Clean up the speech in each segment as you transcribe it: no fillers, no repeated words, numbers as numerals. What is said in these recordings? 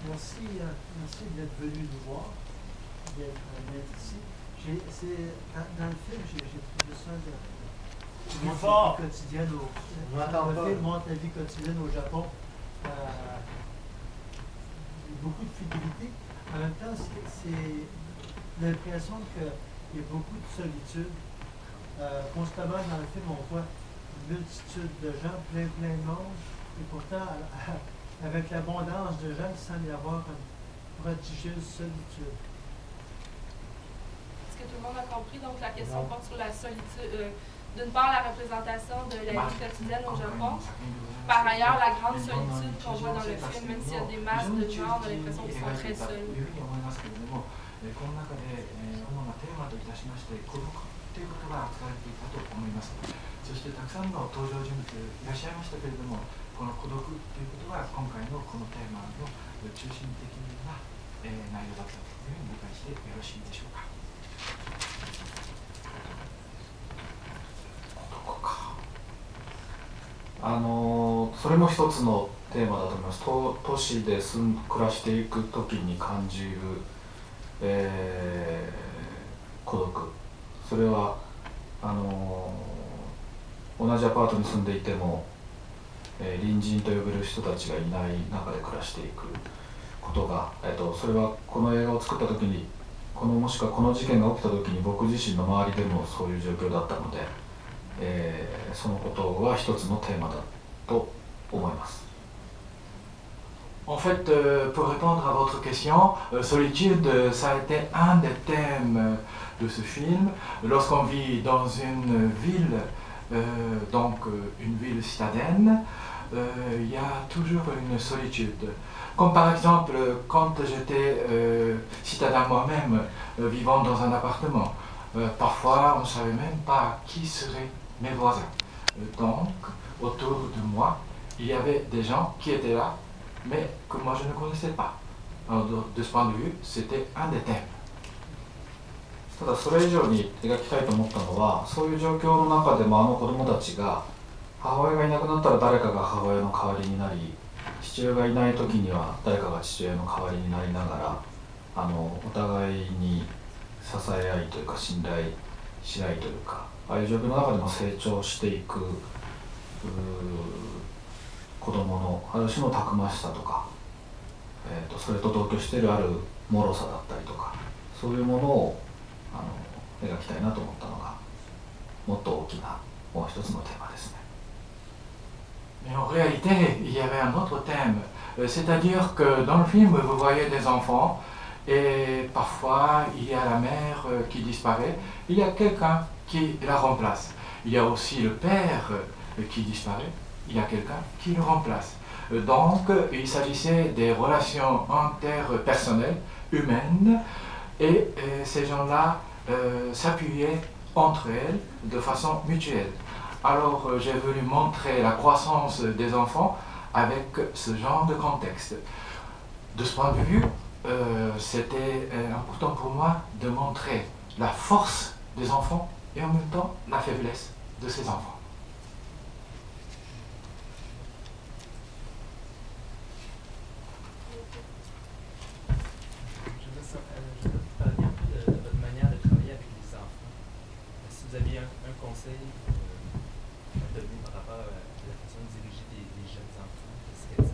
Merci, merci d'être venu nous voir, d'être ici. Dans le film, j'ai trouvé ça quotidienne le film montre la vie quotidienne au Japon. Beaucoup de fidélité. En même temps, c'est l'impression qu'il y a beaucoup de solitude. Constamment dans le film, on voit une multitude de gens, plein de monde, et pourtant, avec l'abondance de gens, il semble y avoir une prodigieuse solitude. Est-ce que tout le monde a compris? Donc, la question porte sur la solitude. D'une part, la représentation de la vie quotidienne au Japon. Par ailleurs, la grande solitude qu'on voit dans le film, même s'il y a des masses de gens, on a l'impression qu'ils sont très seuls. この中で、主なテーマといたしまして孤独ということが扱われていたと思います。そしてたくさんの登場人物いらっしゃいましたけれども、この孤独ということが今回のこのテーマの中心的な、内容だったというふうに理解してよろしいでしょうか。孤独か。それも一つのテーマだと思います。都市で暮らしていくときに感じる孤独、それは同じアパートに住んでいても、隣人と呼べる人たちがいない中で暮らしていくことが、それはこの映画を作った時にもしくはこの事件が起きた時に僕自身の周りでもそういう状況だったので、そのことは一つのテーマだと思います。En fait, pour répondre à votre question, solitude, ça a été un des thèmes de ce film. Lorsqu'on vit dans une ville, donc une ville citadine, il y a toujours une solitude. Comme par exemple, quand j'étais citadin moi-même, vivant dans un appartement, parfois on ne savait même pas qui seraient mes voisins. Donc, autour de moi, il y avait des gens qui étaient là, mais que moi je ne connaissais pas. Alors, de ce point de vue, c'était un des thèmes. ただそれ以上に描きたいと思ったのは、そういう状況の中でも子供たちが母親がいなくなったら誰かが母親の代わりになり、父親がいない時には誰かが父親の代わりになりながら、お互いに支え合いというか信頼し合いというか、ああいう状況の中でも成長していく子供のある種のたくましさとか、それと同居しているある脆さだったりとか、そういうものを描きたいなと思ったのがもっと大きなもう一つのテーマですね。Mais en réalité, il y avait un autre thème, c'est-à-dire que dans le film, vous voyez des enfants et parfois il y a la mère qui disparaît, il y a quelqu'un qui la remplace. Il y a aussi le père qui disparaît, il y a quelqu'un qui le remplace. Donc, il s'agissait des relations interpersonnelles, humaines, et ces gens-là s'appuyaient entre elles de façon mutuelle. Alors j'ai voulu montrer la croissance des enfants avec ce genre de contexte. De ce point de vue, c'était important pour moi de montrer la force des enfants et en même temps la faiblesse de ces enfants. Vous aviez un conseil à donner par rapport à la façon de diriger des jeunes enfants, qu'est-ce que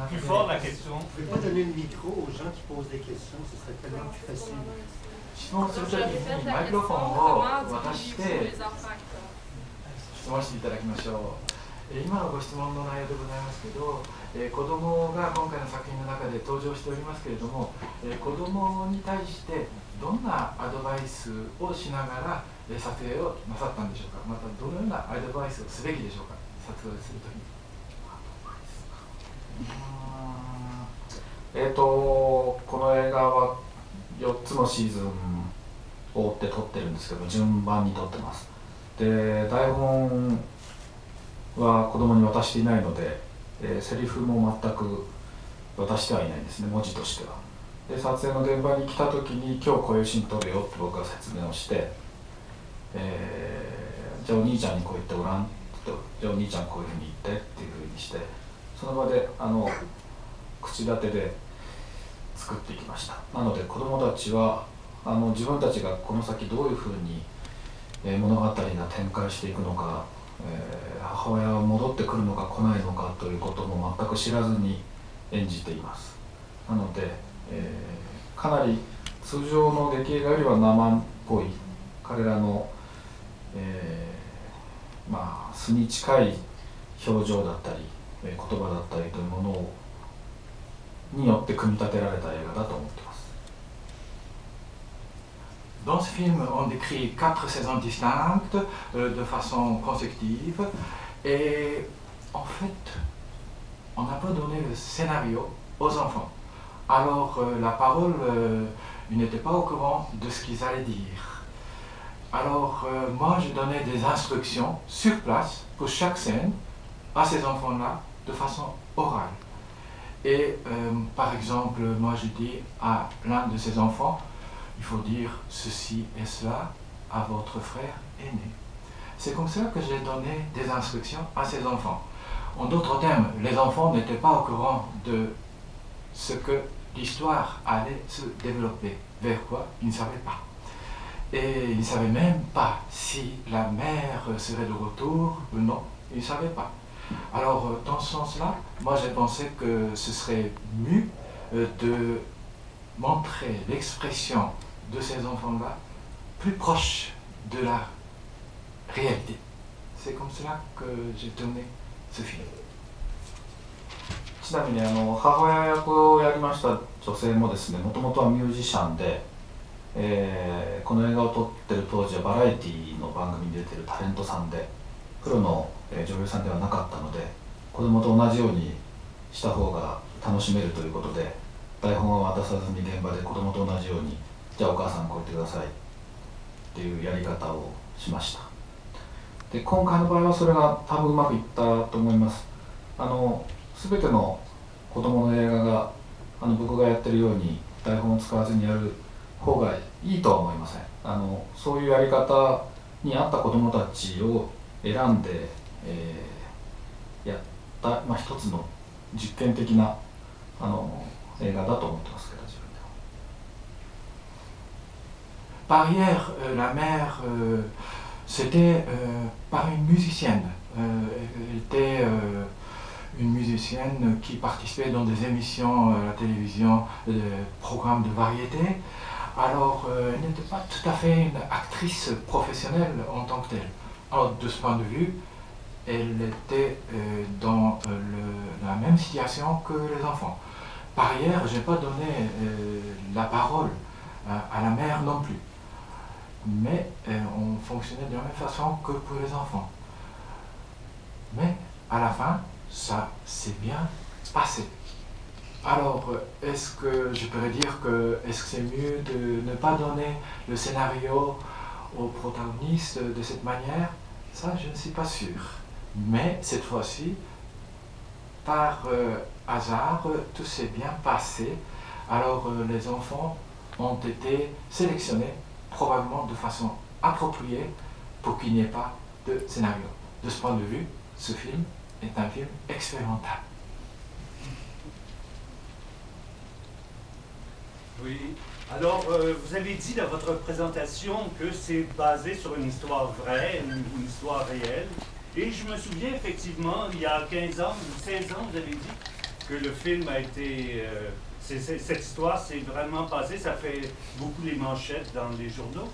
Plus fort la question. Vous ne pouvez pas donner le micro aux gens qui posent des questions, ce serait tellement plus facile. 質問するときにマイクロフォンを渡して質問していただきましょう。今のご質問の内容でございますけど、子どもが今回の作品の中で登場しておりますけれども、子どもに対してどんなアドバイスをしながら撮影をなさったんでしょうか。またどのようなアドバイスをすべきでしょうか、撮影するときに。この映画は4つのシーズンを追って撮ってるんですけど、順番に撮ってます。で、台本は子供に渡していないので、セリフも全く渡してはいないんですね、文字としては。で、撮影の現場に来た時に今日こういうシーン撮るよって僕が説明をして、じゃあお兄ちゃんにこう言ってごらんって、じゃあお兄ちゃんこういうふうに言ってっていうふうにして、そその場で口立てで作っていきました。なので子どもたちは自分たちがこの先どういうふうに物語が展開していくのか、母親は戻ってくるのか来ないのかということも全く知らずに演じています。なので、かなり通常の劇映画よりは生っぽい彼らの、素に近い表情だったり言葉だったりというものによって組み立てられた映画だと思っています。Dans ce film, on décrit 4 saisons distinctes de façon consécutive et en fait, on n'a pas donné le scénario aux enfants. Alors la parole, ils n'étaient pas au courant de ce qu'ils allaient dire. Alors moi, je donnais des instructions sur place pour chaque scène à ces enfants-là de façon orale. Et par exemple, moi je dis à l'un de ces enfants, il faut dire ceci et cela à votre frère aîné. C'est comme ça que j'ai donné des instructions à ces enfants. En d'autres termes, les enfants n'étaient pas au courant de ce que l'histoire allait se développer, vers quoi ils ne savaient pas. Et ils ne savaient même pas si la mère serait de retour ou non, ils ne savaient pas. Alors dans ce sens-là, moi j'ai pensé que ce serait mieux de montrer l'expression de ces enfants-là plus proche de la réalité. C'est comme cela que j'ai tourné ce film. ちなみに母親役をやりました女性もですね、もともとはミュージシャンで、この映画を撮ってる当時はバラエティの番組に出てるタレントさんで、プロの女優さんではなかったので、子供と同じようにした方が楽しめるということで、台本は渡さずに現場で子供と同じように、じゃあお母さんこう言ってくださいっていうやり方をしました。で、今回の場合はそれが多分うまくいったと思います。全ての子供の映画が僕がやってるように台本を使わずにやる方がいいとは思いません。そういうやり方に合った子供たちを選んで、やった、一つの実験的な映画だと思ってますけど、自分では。Par ailleurs, la mère, c'était par une musicienne. Elle était une musicienne qui participait dans des émissions à la télévision, des programmes de variété. Alors, elle n'était pas tout à fait une actrice professionnelle en tant que telle. Alors, de ce point de vue, elle était dans la même situation que les enfants. Par ailleurs, je n'ai pas donné la parole à la mère non plus. Mais on fonctionnait de la même façon que pour les enfants. Mais à la fin, ça s'est bien passé. Alors, est-ce que je pourrais dire que c'est mieux de ne pas donner le scénario au protagoniste de cette manière? Ça, je ne suis pas sûr. Mais cette fois-ci, par hasard, tout s'est bien passé. Alors, les enfants ont été sélectionnés probablement de façon appropriée pour qu'il n'y ait pas de scénario. De ce point de vue, ce film est un film expérimental. Oui. Alors, vous avez dit dans votre présentation que c'est basé sur une histoire vraie, une histoire réelle. Et je me souviens effectivement, il y a 15 ans ou 16 ans, vous avez dit que le film a été... cette histoire s'est vraiment passée, ça fait beaucoup les manchettes dans les journaux.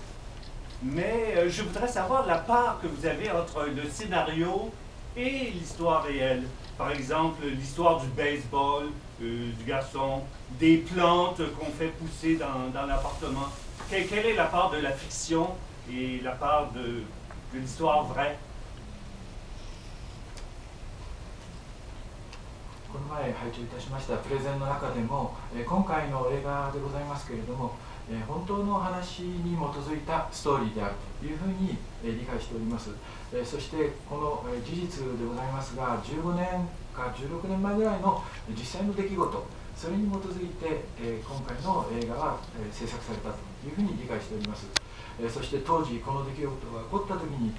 Mais je voudrais savoir la part que vous avez entre le scénario et l'histoire réelle. Par exemple, l'histoire du baseball, du garçon, des plantes qu'on fait pousser dans l'appartement. Quelle est la part de la fiction et la part de l'histoire vraie? この前拝聴いたしましたプレゼンの中でも、今回の映画でございますけれども、本当の話に基づいたストーリーであるというふうに理解しております。そしてこの事実でございますが、15年か16年前ぐらいの実際の出来事、それに基づいて今回の映画は制作されたというふうに理解しております。そして当時この出来事が起こった時に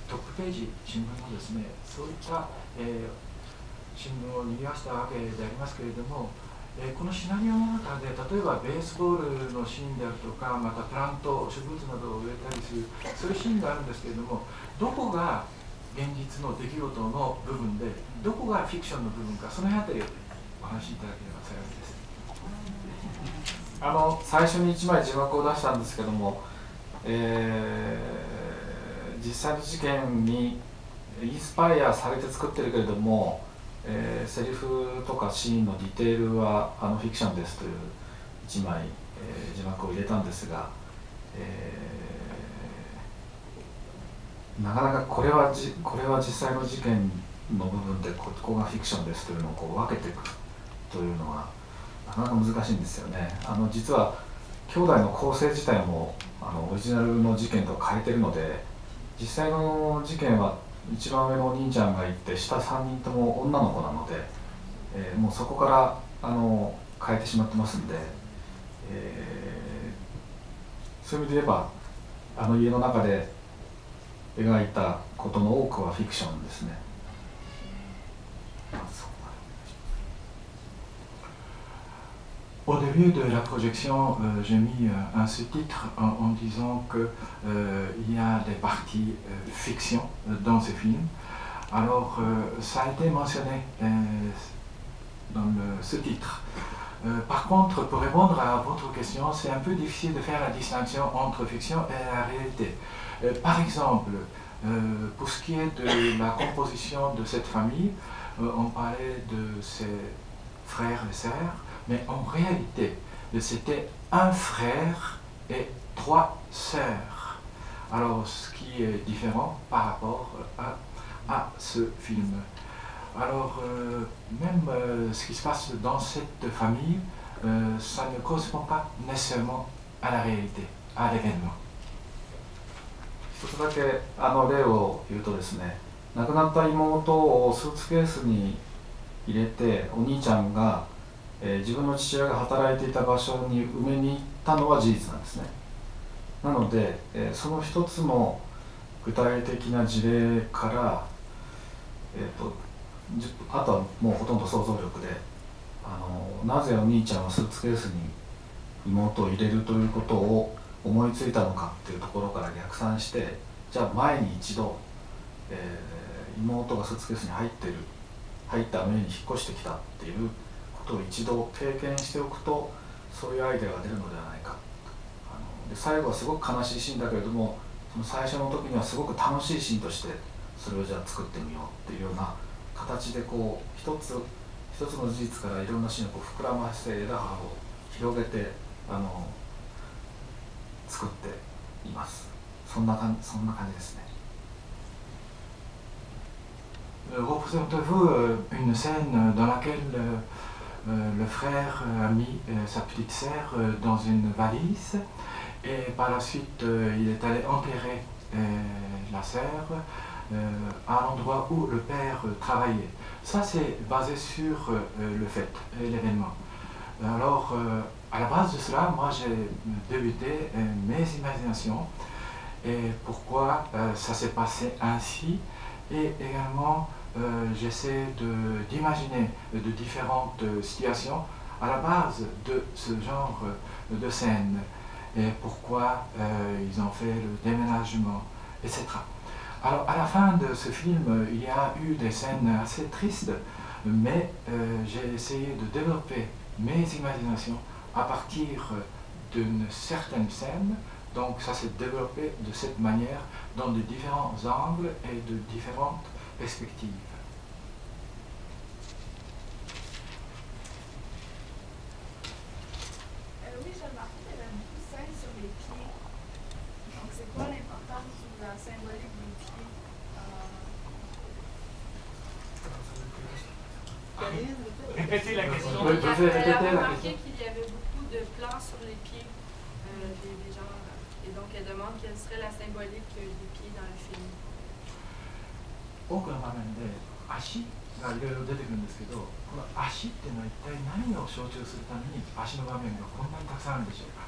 トップページ新聞のですね、そういった新聞を賑わしたわけでありますけれども、このシナリオの中で例えばベースボールのシーンであるとか、またプラント植物などを植えたりする、そういうシーンがあるんですけれども、どこが現実の出来事の部分でどこがフィクションの部分か、その辺りをお話しいただければ幸いです。最初に1枚字幕を出したんですけども、実際の事件にインスパイアされて作ってるけれども、セリフとかシーンのディテールはフィクションですという1枚、字幕を入れたんですが、なかなかこれは実際の事件の部分でここがフィクションですというのをこう分けていくというのはなかなか難しいんですよね。実は兄弟の構成自体もオリジナルの事件と変えてるので、実際の事件は一番上のお兄ちゃんがいて下3人とも女の子なので、もうそこから変えてしまってますんで、そういう意味で言えば家の中で描いたことの多くはフィクションですね。Au début de la projection, j'ai mis un sous-titre en disant qu'il y a des parties fiction dans ce film. Alors, ça a été mentionné dans le sous-titre. Par contre, pour répondre à votre question, c'est un peu difficile de faire la distinction entre fiction et la réalité. Par exemple, pour ce qui est de la composition de cette famille, on parlait de ses frères et sœurs, mais en réalité, c'était un frère et 3 sœurs. Alors, ce qui est différent par rapport à ce film. Alors, même ce qui se passe dans cette famille, ça ne correspond pas nécessairement à la réalité, à l'événement. 一つだけ例を言うとですね、亡くなった妹をスーツケースに入れてお兄ちゃんが、自分の父親が働いていた場所に埋めに行ったのは事実なんですね。なので、その一つの具体的な事例から、あとはもうほとんど想像力でなぜお兄ちゃんはスーツケースに妹を入れるということを思いついたのかっていうところから逆算して、じゃあ前に一度、妹がスーツケースに入った上に引っ越してきたっていうことを一度経験しておくと、そういうアイデアが出るのではないか。で最後はすごく悲しいシーンだけれども、その最初の時にはすごく楽しいシーンとしてそれをじゃあ作ってみようっていうような形で、こう一つの事実からいろんなシーンをこう膨らませて枝葉を広げて作っています。そんな感じですね。Représentez-vous une scène dans laquelle le frère a mis sa petite sœur dans une valise et par la suite il est allé enterrer la sœur à l'endroit où le père travaillait. Ça c'est basé sur le fait, l'événement. Alors à la base de cela, moi j'ai débuté mes imaginations et pourquoi ça s'est passé ainsi, et également j'essaie d'imaginer de différentes situations à la base de ce genre de scène et pourquoi ils ont fait le déménagement, etc. Alors à la fin de ce film, il y a eu des scènes assez tristes, mais j'ai essayé de développer mes imaginations à partir d'une certaine scène. Donc ça s'est développé de cette manière dans de différents angles et de différentes perspectives. Oui, j'ai remarqué qu'il y avait beaucoup de scènes sur les pieds. Donc c'est quoi l'importance de la symbolique des pieds? Répétez la question. Oui, je vais répéter la remarqué question. qu'il y avait beaucoup de plans sur les pieds des gens. Et donc elle demande quelle serait la symbolique des pieds dans le film. 多くの場面で足がいろいろ出てくるんですけど、この足っていうのは一体何を象徴するために足の場面がこんなにたくさんあるんでしょうか。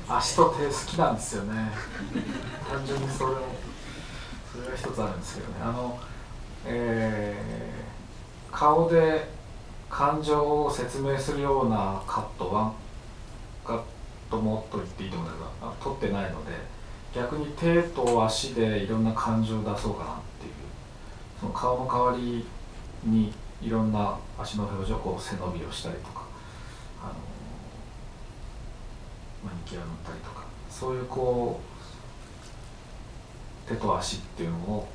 足と手好きなんですよね。単純にそれが一つあるんですけどね。顔で感情を説明するようなカット、ワンカットもと言っていいと思うんだけど、撮ってないので、逆に手と足でいろんな感情を出そうかなっていう、その顔の代わりにいろんな足の表情、こう背伸びをしたりとか、マニキュア塗ったりとか、そういうこう手と足っていうのを、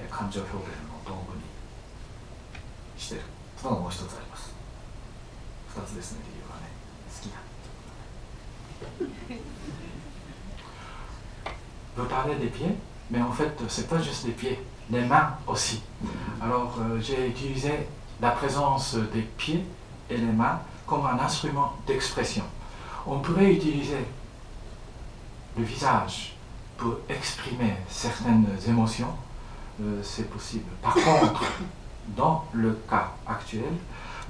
感情表現の道具にしてるというのがもう一つあります。二つですね、理由はね。好きな。Vous parlez des pieds, mais en fait, c'est pas juste des pieds, les mains aussi. Alors, j'ai utilisé la présence des pieds et les mains comme un instrument d'expression. On pourrait utiliser le visage pour exprimer certaines émotions, c'est possible. Par contre, dans le cas actuel,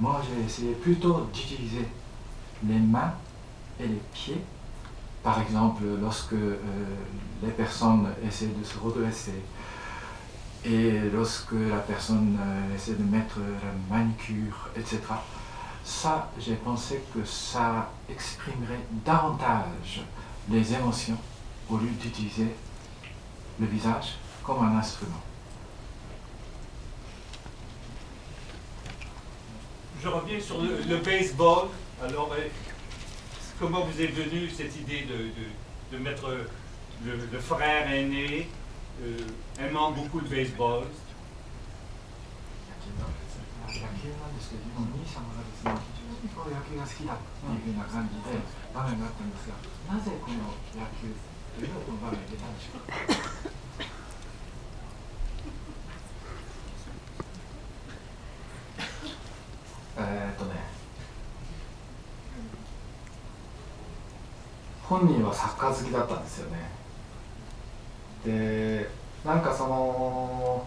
moi j'ai essayé plutôt d'utiliser les mains et les pieds. Par exemple, lorsque les personnes essaient de se redresser et lorsque la personne essaie de mettre la manicure, etc. Ça, j'ai pensé que ça exprimerait davantage les émotions au lieu d'utiliser le visage comme un instrument. Je reviens sur le baseball. Alors, comment vous est venue cette idée de mettre le frère aîné aimant beaucoup le baseball? 野球なんですけど、お兄様がですね、非常に野球が好きだっていうふうな感じで場面があったんですが、なぜこの野球というのをこの場面に入れたんでしょうか。本人はサッカー好きだったんですよね。で、なんかその、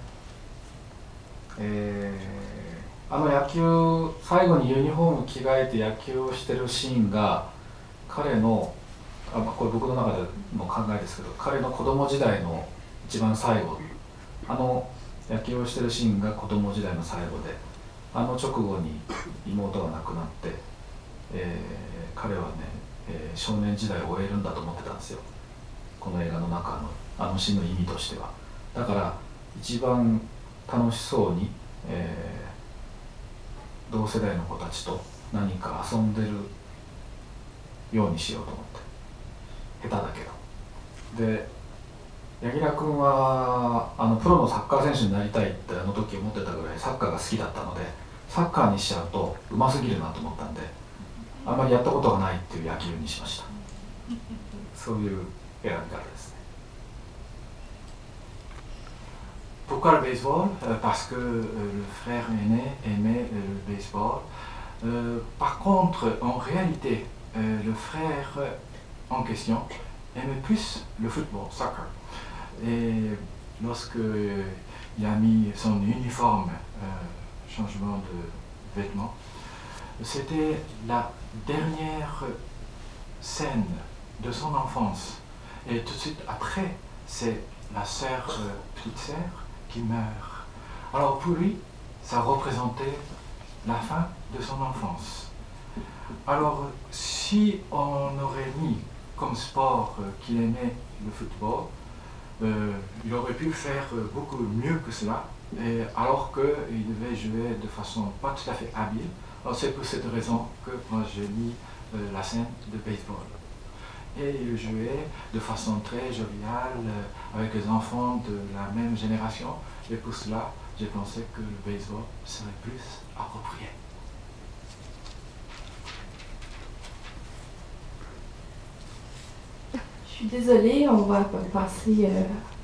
野球、最後にユニフォーム着替えて野球をしてるシーンが彼の、これ僕の中での考えですけど、彼の子供時代の一番最後、野球をしてるシーンが子供時代の最後で、直後に妹が亡くなって、彼はね、少年時代を終えるんだと思ってたんですよ、この映画の中のシーンの意味としては。だから一番楽しそうに、同世代の子たちと何か遊んでるようにしようと思って、下手だけど。で、柳楽君はプロのサッカー選手になりたいって時思ってたぐらいサッカーが好きだったので、サッカーにしちゃうとうますぎるなと思ったんで、あんまりやったことがないっていう野球にしました。そういう選び方ですね。Pourquoi le baseball? Parce que le frère aîné aimait le baseball. Par contre, en réalité, le frère en question aimait plus le football, soccer. Et lorsque il a mis son uniforme, changement de vêtements, c'était la dernière scène de son enfance. Et tout de suite après, c'est la petite sœur qui meurt. Alors pour lui, ça représentait la fin de son enfance. Alors si on aurait mis comme sport qu'il aimait le football, il aurait pu faire beaucoup mieux que cela, alors qu'il devait jouer de façon pas tout à fait habile. Alors c'est pour cette raison que moi j'ai mis la scène de baseball. Et il jouait de façon très joviale avec les enfants de la même génération. Et pour cela, j'ai pensé que le baseball serait plus approprié. Je suis désolée, on va passer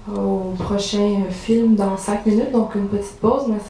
au prochain film dans 5 minutes, donc une petite pause.